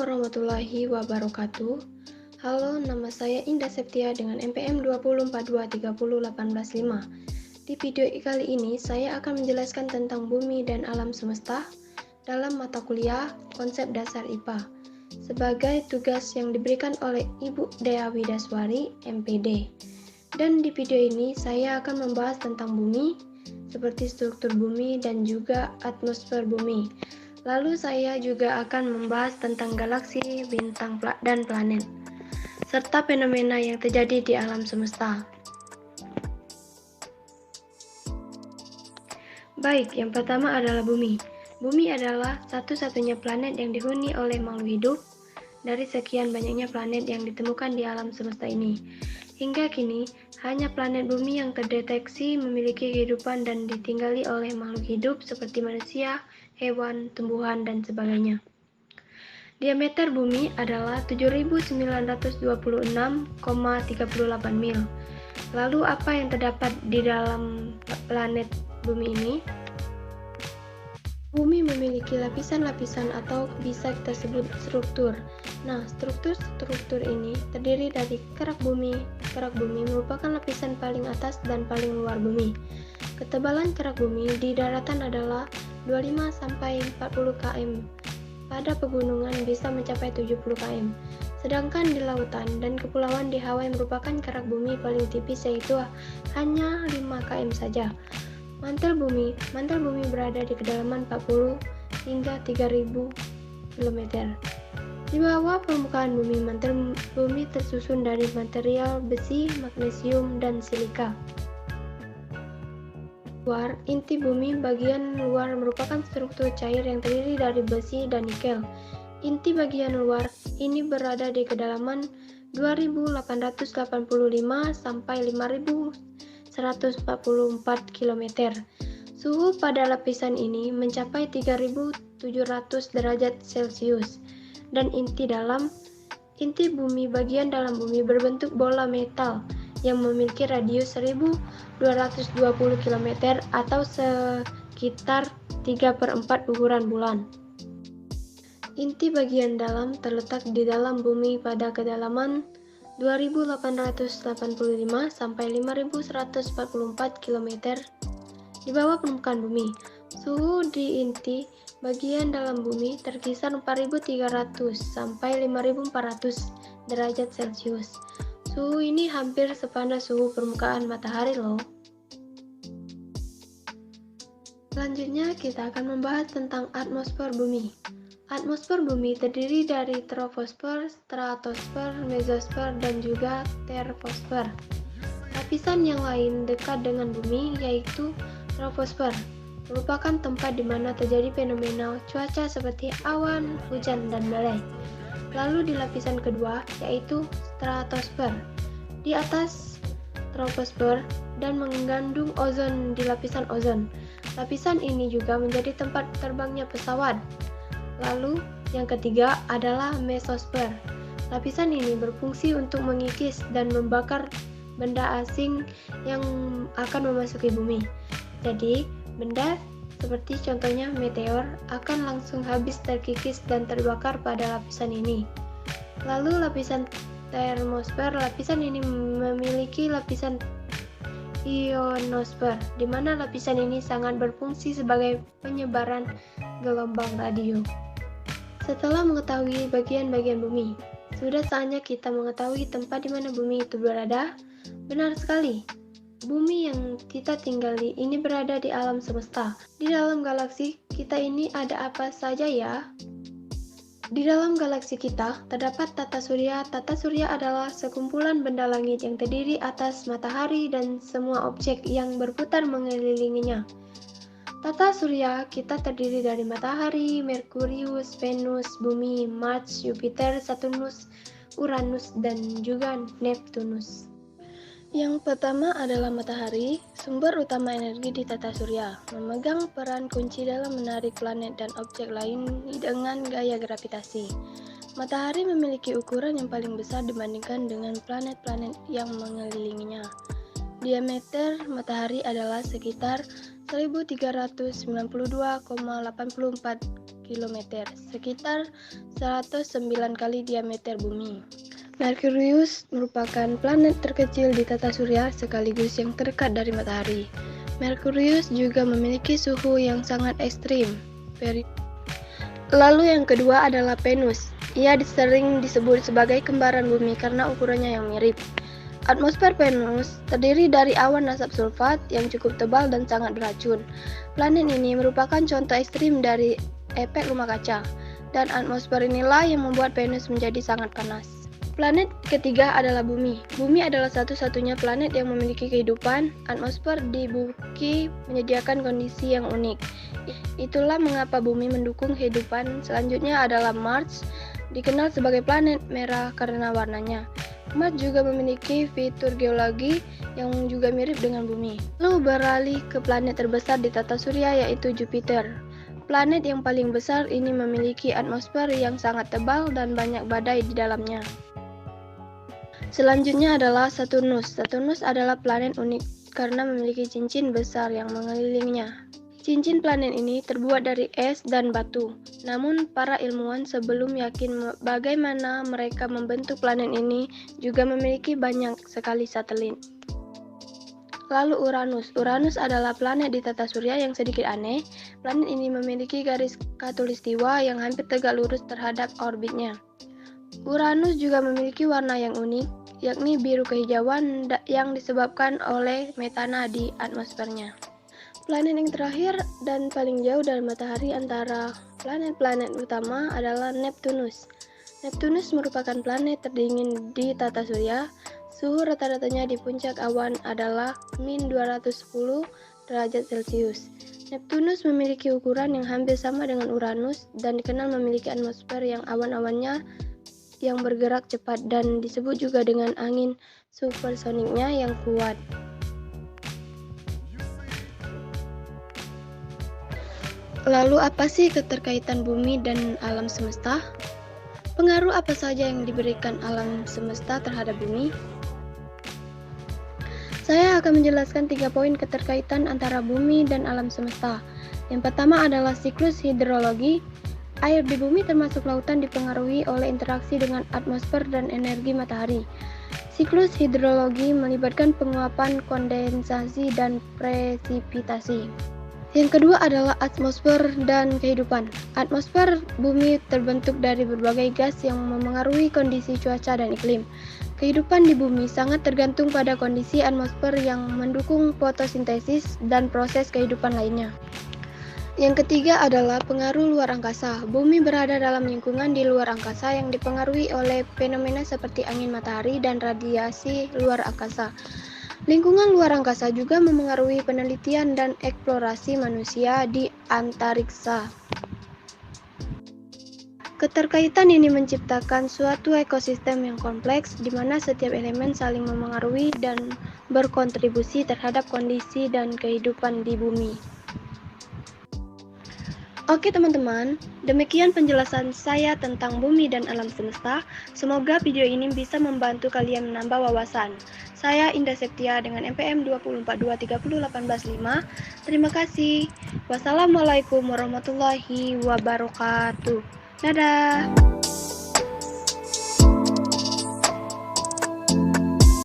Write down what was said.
warahmatullahi wabarakatuh. Halo, nama saya Indah Septia dengan NPM 204230185. Di video kali ini, saya akan menjelaskan tentang bumi dan alam semesta dalam mata kuliah Konsep Dasar IPA sebagai tugas yang diberikan oleh Ibu Dea Widaswari, MPD. Dan di video ini, saya akan membahas tentang bumi, seperti struktur bumi dan juga atmosfer bumi. Lalu saya juga akan membahas tentang galaksi, bintang, dan planet, serta fenomena yang terjadi di alam semesta. Baik, yang pertama adalah bumi. Bumi adalah satu-satunya planet yang dihuni oleh makhluk hidup dari sekian banyaknya planet yang ditemukan di alam semesta ini. Hingga kini, hanya planet bumi yang terdeteksi memiliki kehidupan dan ditinggali oleh makhluk hidup seperti manusia, hewan, tumbuhan, dan sebagainya. Diameter bumi adalah 7.926,38 mil. Lalu apa yang terdapat di dalam planet bumi ini? Bumi memiliki lapisan-lapisan atau bisa kita sebut struktur. Nah, struktur-struktur ini terdiri dari kerak bumi. Kerak bumi merupakan lapisan paling atas dan paling luar bumi. Ketebalan kerak bumi di daratan adalah 25-40 km. Pada pegunungan bisa mencapai 70 km. Sedangkan di lautan dan kepulauan di Hawaii merupakan kerak bumi paling tipis, yaitu hanya 5 km saja. Mantel bumi berada di kedalaman 40 hingga 3000 km. Di bawah permukaan bumi, mantel bumi tersusun dari material besi, magnesium, dan silika. Luar, inti bumi bagian luar merupakan struktur cair yang terdiri dari besi dan nikel. Inti bagian luar ini berada di kedalaman 2885 sampai 5144 km. Suhu pada lapisan ini mencapai 3700 derajat Celcius. Dan inti bumi bagian dalam bumi berbentuk bola metal yang memiliki radius 1220 km atau sekitar 3/4 ukuran bulan. Inti bagian dalam terletak di dalam bumi pada kedalaman 2885 sampai 5144 km di bawah permukaan bumi. Suhu di inti bagian dalam bumi terkisar 4300 sampai 5400 derajat Celcius. Suhu ini hampir sepanas suhu permukaan matahari loh. Selanjutnya kita akan membahas tentang atmosfer bumi. Atmosfer bumi terdiri dari troposfer, stratosfer, mesosfer, dan juga termosfer. Lapisan yang lain dekat dengan bumi yaitu troposfer, merupakan tempat di mana terjadi fenomena cuaca seperti awan, hujan, dan badai. Lalu di lapisan kedua yaitu stratosfer, di atas troposfer dan mengandung ozon di lapisan ozon. Lapisan ini juga menjadi tempat terbangnya pesawat. Lalu yang ketiga adalah mesosfer. Lapisan ini berfungsi untuk mengikis dan membakar benda asing yang akan memasuki bumi. Jadi, benda seperti contohnya meteor akan langsung habis terkikis dan terbakar pada lapisan ini. Lalu lapisan termosfer, lapisan ini memiliki lapisan ionosfer, di mana lapisan ini sangat berfungsi sebagai penyebaran gelombang radio. Setelah mengetahui bagian-bagian bumi, sudah saatnya kita mengetahui tempat di mana bumi itu berada. Benar sekali. Bumi yang kita tinggali ini berada di alam semesta. Di dalam galaksi kita ini ada apa saja ya? Di dalam galaksi kita terdapat tata surya. Tata surya adalah sekumpulan benda langit yang terdiri atas matahari dan semua objek yang berputar mengelilinginya. Tata surya kita terdiri dari matahari, Merkurius, Venus, bumi, Mars, Jupiter, Saturnus, Uranus, dan juga Neptunus. Yang pertama adalah matahari, sumber utama energi di tata surya, memegang peran kunci dalam menarik planet dan objek lain dengan gaya gravitasi. Matahari memiliki ukuran yang paling besar dibandingkan dengan planet-planet yang mengelilinginya. Diameter matahari adalah sekitar 1392,84 km, sekitar 109 kali diameter bumi. Merkurius merupakan planet terkecil di tata surya sekaligus yang terdekat dari matahari. Merkurius juga memiliki suhu yang sangat ekstrim. Lalu yang kedua adalah Venus. Ia sering disebut sebagai kembaran bumi karena ukurannya yang mirip. Atmosfer Venus terdiri dari awan asap sulfat yang cukup tebal dan sangat beracun. Planet ini merupakan contoh ekstrim dari efek rumah kaca, dan atmosfer inilah yang membuat Venus menjadi sangat panas. Planet ketiga adalah Bumi. Bumi adalah satu-satunya planet yang memiliki kehidupan. Atmosfer di Bumi menyediakan kondisi yang unik. Itulah mengapa Bumi mendukung kehidupan. Selanjutnya adalah Mars, dikenal sebagai planet merah karena warnanya. Mars juga memiliki fitur geologi yang juga mirip dengan Bumi. Lalu beralih ke planet terbesar di tata surya yaitu Jupiter. Planet yang paling besar ini memiliki atmosfer yang sangat tebal dan banyak badai di dalamnya. Selanjutnya adalah Saturnus. Saturnus adalah planet unik karena memiliki cincin besar yang mengelilinginya. Cincin planet ini terbuat dari es dan batu. Namun para ilmuwan sebelum yakin bagaimana mereka membentuk planet ini juga memiliki banyak sekali satelit. Lalu Uranus. Uranus adalah planet di tata surya yang sedikit aneh. Planet ini memiliki garis khatulistiwa yang hampir tegak lurus terhadap orbitnya. Uranus juga memiliki warna yang unik, yakni biru kehijauan yang disebabkan oleh metana di atmosfernya. Planet yang terakhir dan paling jauh dari matahari antara planet-planet utama adalah Neptunus. Neptunus merupakan planet terdingin di tata surya. Suhu rata-ratanya di puncak awan adalah -210 derajat Celcius. Neptunus memiliki ukuran yang hampir sama dengan Uranus dan dikenal memiliki atmosfer yang awan-awannya yang bergerak cepat dan disebut juga dengan angin supersoniknya yang kuat. Lalu apa sih keterkaitan bumi dan alam semesta? Pengaruh apa saja yang diberikan alam semesta terhadap bumi? Saya akan menjelaskan 3 poin keterkaitan antara bumi dan alam semesta. Yang pertama adalah siklus hidrologi. Air di bumi termasuk lautan dipengaruhi oleh interaksi dengan atmosfer dan energi matahari. Siklus hidrologi melibatkan penguapan, kondensasi, dan presipitasi. Yang kedua adalah atmosfer dan kehidupan. Atmosfer bumi terbentuk dari berbagai gas yang memengaruhi kondisi cuaca dan iklim. Kehidupan di bumi sangat tergantung pada kondisi atmosfer yang mendukung fotosintesis dan proses kehidupan lainnya. Yang ketiga adalah pengaruh luar angkasa. Bumi berada dalam lingkungan di luar angkasa yang dipengaruhi oleh fenomena seperti angin matahari dan radiasi luar angkasa. Lingkungan luar angkasa juga memengaruhi penelitian dan eksplorasi manusia di antariksa. Keterkaitan ini menciptakan suatu ekosistem yang kompleks di mana setiap elemen saling memengaruhi dan berkontribusi terhadap kondisi dan kehidupan di bumi. Oke teman-teman, demikian penjelasan saya tentang bumi dan alam semesta. Semoga video ini bisa membantu kalian menambah wawasan. Saya Indah Septia dengan NPM 244230185. Terima kasih. Wassalamualaikum warahmatullahi wabarakatuh. Dadah.